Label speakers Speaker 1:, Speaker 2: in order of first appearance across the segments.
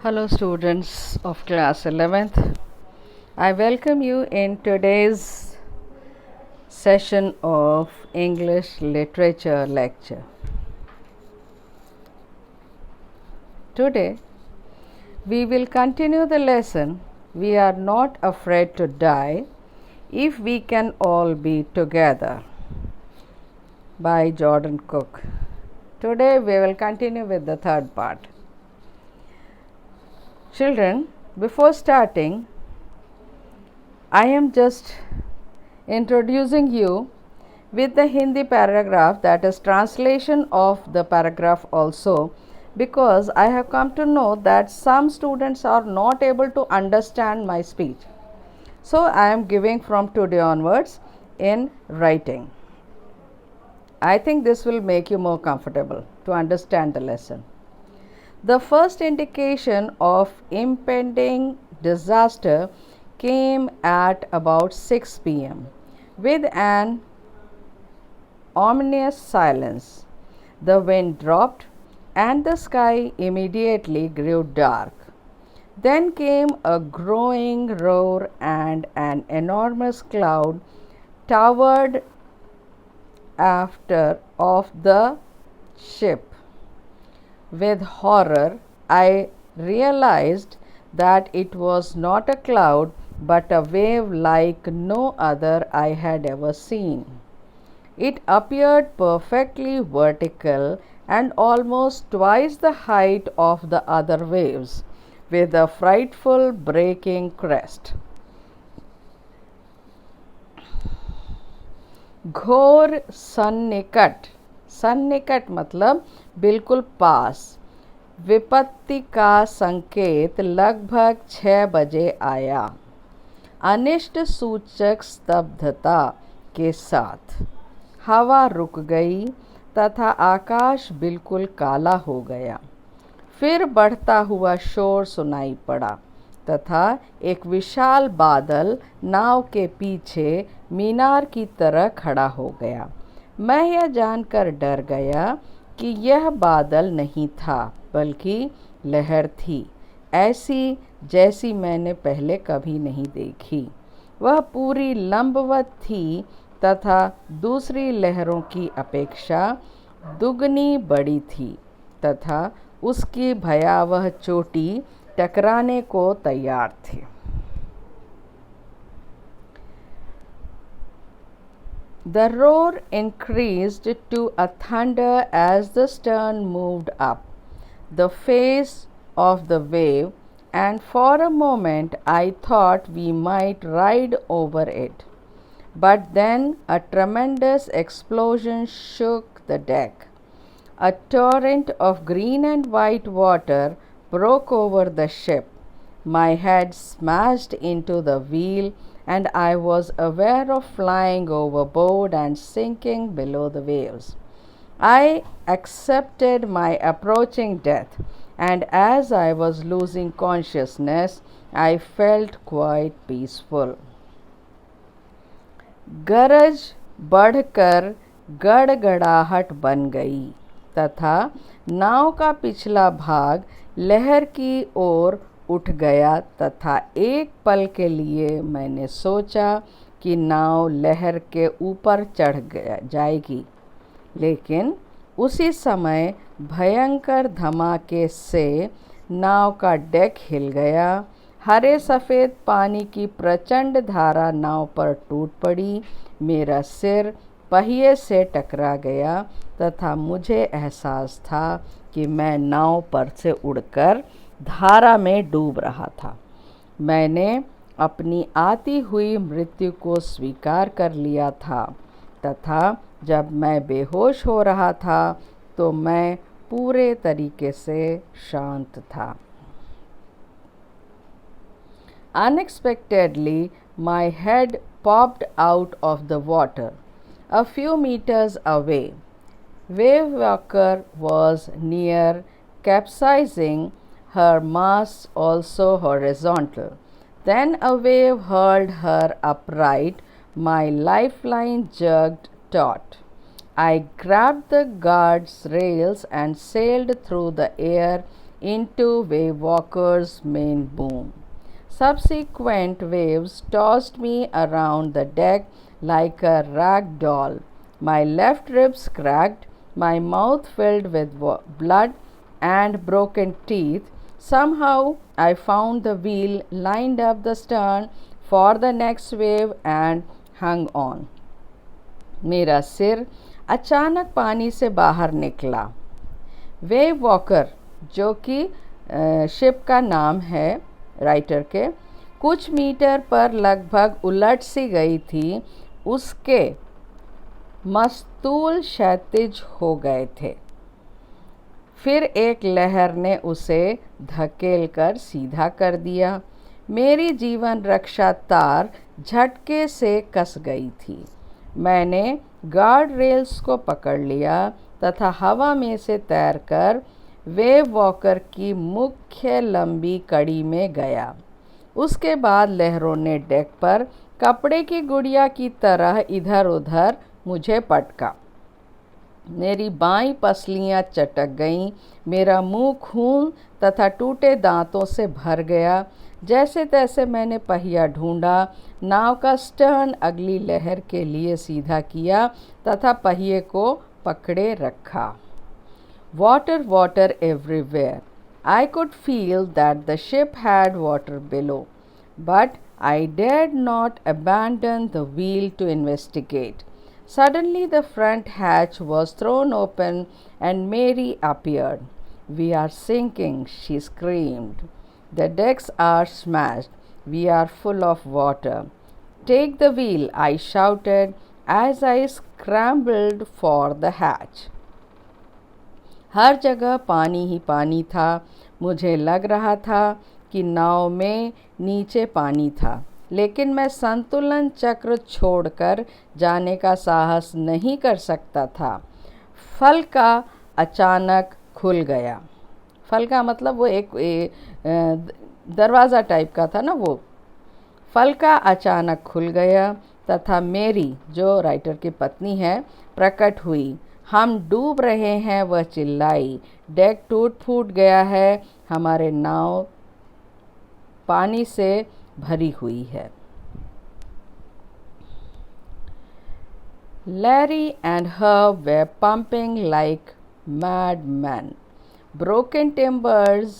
Speaker 1: Hello, students of class 11th. I welcome you in today's session of English literature lecture. Today, we will continue the lesson We Are Not Afraid to Die If We Can All Be Together by Jordan Cook. Today, we will continue with the third part. Children, before starting, I am just introducing you with the Hindi paragraph, that is translation of the paragraph also, because I have come to know that some students are not able to understand my speech. So I am giving from today onwards in writing. I think this will make you more comfortable to understand the lesson. The first indication of impending disaster came at about 6 p.m. with an ominous silence. The wind dropped and the sky immediately grew dark. Then came a growing roar and an enormous cloud towered after of the ship. With horror, I realized that it was not a cloud but a wave like no other I had ever seen. It appeared perfectly vertical and almost twice the height of the other waves, with a frightful breaking crest. घोर सन्निकट, सन्निकट मतलब बिल्कुल पास, विपत्ति का संकेत लगभग 6 बजे आया, अनिष्ट सूचक स्तब्धता के साथ। हवा रुक गई तथा आकाश बिल्कुल काला हो गया। फिर बढ़ता हुआ शोर सुनाई पड़ा तथा एक विशाल बादल नाव के पीछे मीनार की तरह खड़ा हो गया। मैं यह जानकर डर गया कि यह बादल नहीं था बल्कि लहर थी, ऐसी जैसी मैंने पहले कभी नहीं देखी। वह पूरी लंबवत थी तथा दूसरी लहरों की अपेक्षा दुगनी बड़ी थी तथा उसकी भयावह चोटी टकराने को तैयार थी। The roar increased to a thunder as the stern moved up the face of the wave, and for a moment I thought we might ride over it. But then a tremendous explosion shook the deck. A torrent of green and white water broke over the ship. My head smashed into the wheel, and I was aware of flying overboard and sinking below the waves. I accepted my approaching death, and as I was losing consciousness, I felt quite peaceful. गरज बढ़कर गड़गड़ाहट बन गई तथा नाव का पिछला भाग लहर की ओर उठ गया तथा एक पल के लिए मैंने सोचा कि नाव लहर के ऊपर चढ़ जाएगी, लेकिन उसी समय भयंकर धमाके से नाव का डेक हिल गया। हरे सफ़ेद पानी की प्रचंड धारा नाव पर टूट पड़ी। मेरा सिर पहिए से टकरा गया तथा मुझे एहसास था कि मैं नाव पर से उड़कर धारा में डूब रहा था। मैंने अपनी आती हुई मृत्यु को स्वीकार कर लिया था तथा जब मैं बेहोश हो रहा था तो मैं पूरे तरीके से शांत था। Unexpectedly, my head popped out of the water a few meters away. Wave Walker was near capsizing, her masts also horizontal. Then a wave hurled her upright. My lifeline jerked taut. I grabbed the guard's rails and sailed through the air into wave walker's main boom. Subsequent waves tossed me around the deck like a rag doll. My left ribs cracked, my mouth filled with blood and broken teeth. Somehow I found the wheel, lined up the stern for the next wave and hung on. मेरा सिर अचानक पानी से बाहर निकला। Wave walker, जो कि ship का नाम है राइटर के, कुछ मीटर पर लगभग उलट सी गई थी। उसके मस्तूल क्षैतिज हो गए थे। फिर एक लहर ने उसे धकेलकर सीधा कर दिया। मेरी जीवन रक्षा तार झटके से कस गई थी। मैंने गार्ड रेल्स को पकड़ लिया तथा हवा में से तैरकर वेव वॉकर की मुख्य लंबी कड़ी में गया। उसके बाद लहरों ने डेक पर कपड़े की गुड़िया की तरह इधर उधर मुझे पटका। मेरी बाईं पसलियां चटक गईं, मेरा मुंह खून तथा टूटे दांतों से भर गया। जैसे तैसे मैंने पहिया ढूंढा, नाव का स्टर्न अगली लहर के लिए सीधा किया तथा पहिए को पकड़े रखा। Water water everywhere. I could feel that the ship had water below, but I dared not abandon the wheel to investigate. Suddenly the front hatch was thrown open and Mary appeared. "We are sinking," she screamed. "The decks are smashed. We are full of water." "Take the wheel," I shouted as I scrambled for the hatch. हर जगह पानी ही पानी था। मुझे लग रहा था कि नाव में नीचे पानी था, लेकिन मैं संतुलन चक्र छोड़कर जाने का साहस नहीं कर सकता था। फलका अचानक खुल गया। फलका मतलब वो एक दरवाज़ा टाइप का था ना, वो फलका अचानक खुल गया तथा मेरी, जो राइटर की पत्नी है, प्रकट हुई। "हम डूब रहे हैं," वह चिल्लाई। "डेक टूट फूट गया है, हमारे नाव पानी से भरी हुई है." Larry and Herb were pumping like madmen. Broken timbers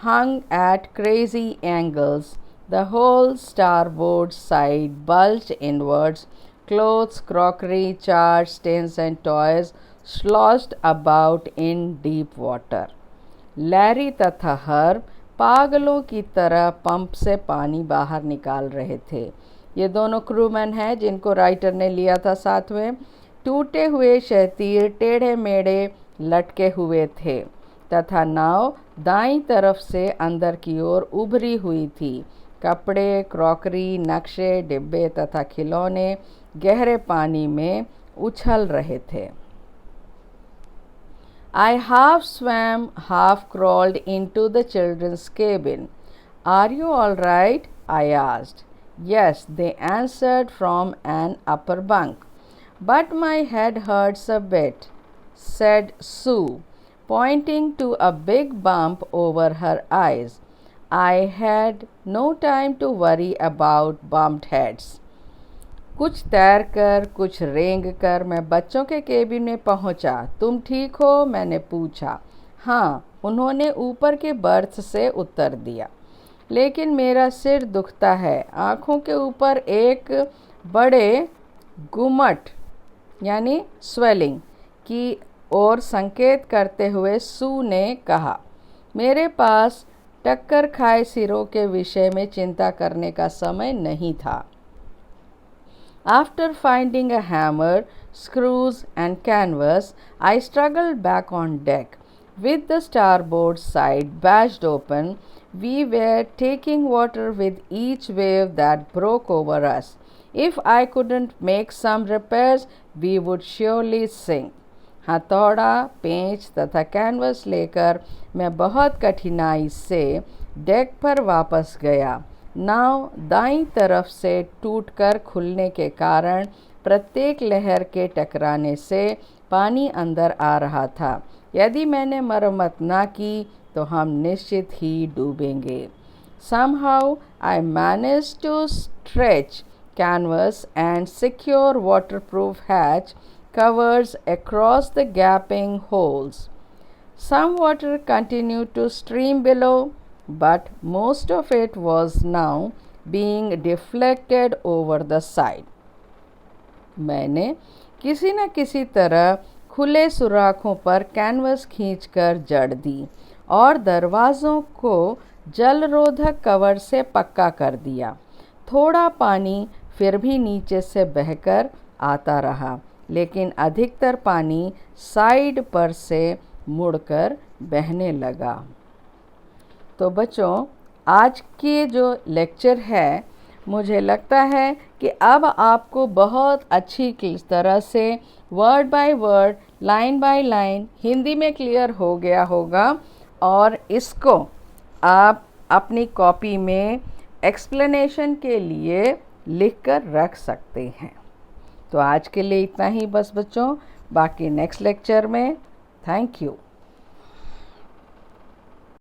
Speaker 1: hung at crazy angles. The whole starboard side bulged inwards. Clothes, crockery, charred tins and toys sloshed about in deep water. Larry तथा herb पागलों की तरह pump से पानी बाहर निकाल रहे थे। ये दोनों क्रूमैन हैं जिनको राइटर ने लिया था साथ में। टूटे हुए शहतीर टेढ़े मेढ़े लटके हुए थे तथा नाव दाईं तरफ से अंदर की ओर उभरी हुई थी। कपड़े, क्रॉकरी, नक्शे, डिब्बे तथा खिलौने गहरे पानी में उछल रहे थे। I half swam, half crawled into the children's cabin. "Are you all right?" I asked. "Yes," they answered from an upper bunk. "But my head hurts a bit," said Sue, pointing to a big bump over her eyes. I had no time to worry about bumped heads. कुछ तैरकर, कुछ रेंगकर मैं बच्चों के cabin में पहुंचा। "तुम ठीक हो?" मैंने पूछा। "हाँ," उन्होंने ऊपर के बर्थ से उत्तर दिया, "लेकिन मेरा सिर दुखता है।" आँखों के ऊपर एक बड़े गुमट यानी स्वेलिंग की ओर संकेत करते हुए सू ने कहा। मेरे पास टक्कर खाए सिरों के विषय में चिंता करने का समय नहीं था। After finding a hammer, screws and canvas, I struggled back on deck. With the starboard side bashed open, we were taking water with each wave that broke over us. If I couldn't make some repairs, we would surely sink. हथौड़ा, पेंच तथा canvas लेकर मैं बहुत कठिनाई से deck पर वापस गया। नाव दाईं तरफ से टूटकर खुलने के कारण प्रत्येक लहर के टकराने से पानी अंदर आ रहा था। यदि मैंने मरम्मत ना की तो हम निश्चित ही डूबेंगे। Somehow I managed to stretch canvas and secure waterproof hatch covers across the gaping holes. Some water continued to stream below, but most of it was now being deflected over the side. मैंने किसी न किसी तरह खुले सुराखों पर canvas खींचकर जड़ दी और दरवाज़ों को जलरोधक कवर से पक्का कर दिया। थोड़ा पानी फिर भी नीचे से बहकर आता रहा, लेकिन अधिकतर पानी साइड पर से मुड़कर बहने लगा। तो बच्चों, आज के जो लेक्चर है, मुझे लगता है कि अब आपको बहुत अच्छी तरह से word by word, line by line Hindi में क्लियर हो गया होगा और इसको आप अपनी कॉपी में एक्सप्लेनेशन के लिए लिख कर रख सकते हैं। तो आज के लिए इतना ही बस बच्चों, बाकी नेक्स्ट लेक्चर में। Thank you.